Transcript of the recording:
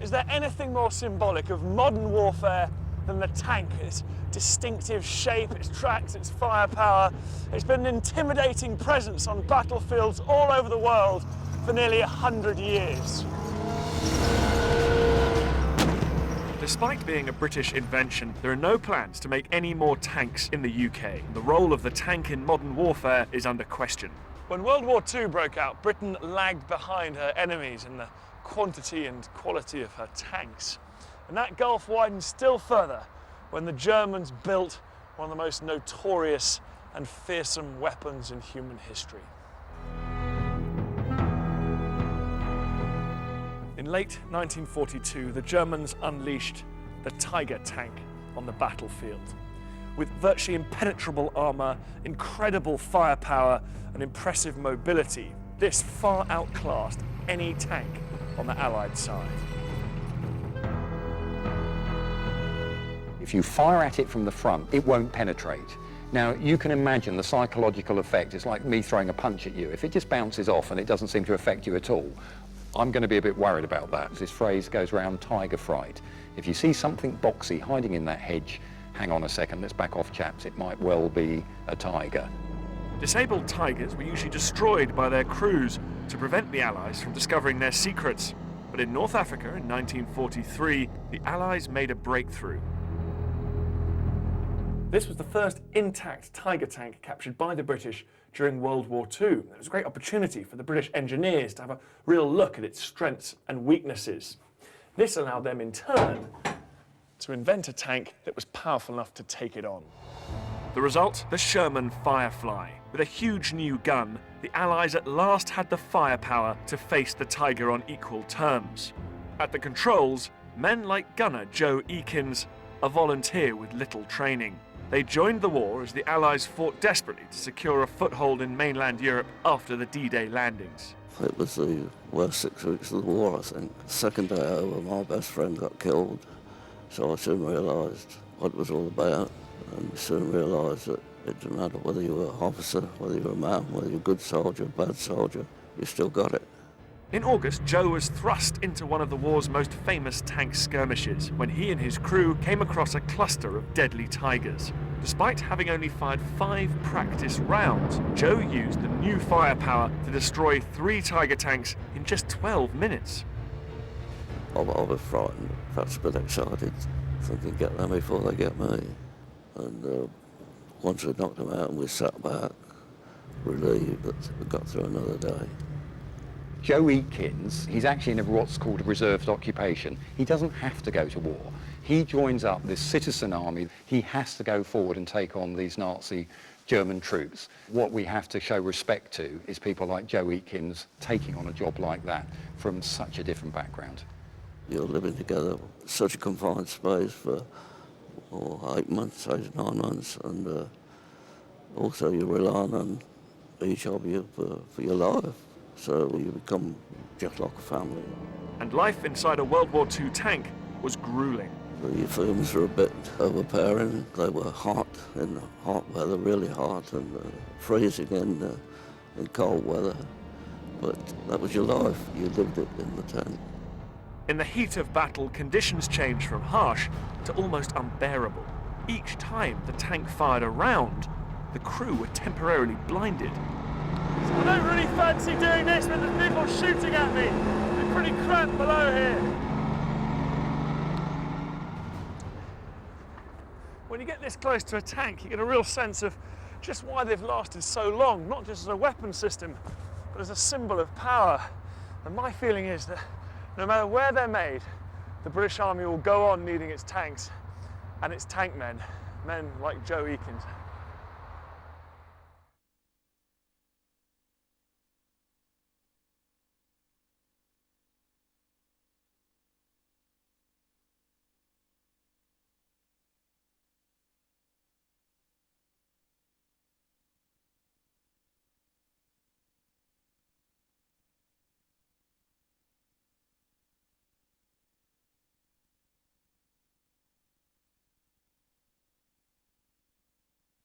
Is there anything more symbolic of modern warfare than the tank? Its distinctive shape, its tracks, its firepower. It's been an intimidating presence on battlefields all over the world for nearly 100 years. Despite being a British invention, there are no plans to make any more tanks in the UK. The role of the tank in modern warfare is under question. When World War II broke out, Britain lagged behind her enemies in the quantity and quality of her tanks. And that gulf widened still further when the Germans built one of the most notorious and fearsome weapons in human history. In late 1942, the Germans unleashed the Tiger tank on the battlefield. With virtually impenetrable armour, incredible firepower and impressive mobility, this far outclassed any tank on the Allied side. If you fire at it from the front, it won't penetrate. Now, you can imagine the psychological effect. It's like me throwing a punch at you. If it just bounces off and it doesn't seem to affect you at all, I'm going to be a bit worried about that. This phrase goes around, tiger fright. If you see something boxy hiding in that hedge, hang on a second, let's back off, chaps. It might well be a tiger. Disabled Tigers were usually destroyed by their crews to prevent the Allies from discovering their secrets. But in North Africa in 1943, the Allies made a breakthrough. This was the first intact Tiger tank captured by the British during World War II. It was a great opportunity for the British engineers to have a real look at its strengths and weaknesses. This allowed them in turn to invent a tank that was powerful enough to take it on. The result? The Sherman Firefly. With a huge new gun, the Allies at last had the firepower to face the Tiger on equal terms. At the controls, men like gunner Joe Eakins, a volunteer with little training. They joined the war as the Allies fought desperately to secure a foothold in mainland Europe after the D-Day landings. It was the worst 6 weeks of the war, I think. The second day over, my best friend got killed, so I soon realised what it was all about, and soon realised that it didn't matter whether you were an officer, whether you were a man, whether you were a good soldier, bad soldier, you still got it. In August, Joe was thrust into one of the war's most famous tank skirmishes when he and his crew came across a cluster of deadly Tigers. Despite having only fired 5 practice rounds, Joe used the new firepower to destroy 3 Tiger tanks in just 12 minutes. I was frightened, perhaps a bit excited, thinking get them before they get me. And once we knocked them out and we sat back, relieved that we got through another day. Joe Eakins, he's actually in what's called a reserved occupation. He doesn't have to go to war. He joins up this citizen army. He has to go forward and take on these Nazi German troops. What we have to show respect to is people like Joe Eakins taking on a job like that from such a different background. You're living together, such a confined space for 8 months, 8 to 9 months, and also you rely on each of you for your life. So you become just like a family. And life inside a World War II tank was grueling. The fumes were a bit overpowering. They were hot in hot weather, really hot, and freezing in cold weather. But that was your life. You lived it in the tank. In the heat of battle, conditions changed from harsh to almost unbearable. Each time the tank fired a round, the crew were temporarily blinded. I don't really fancy doing this when there's people shooting at me. It's pretty cramped below here. When you get this close to a tank, you get a real sense of just why they've lasted so long, not just as a weapon system, but as a symbol of power. And my feeling is that no matter where they're made, the British Army will go on needing its tanks and its tank men, men like Joe Eakins.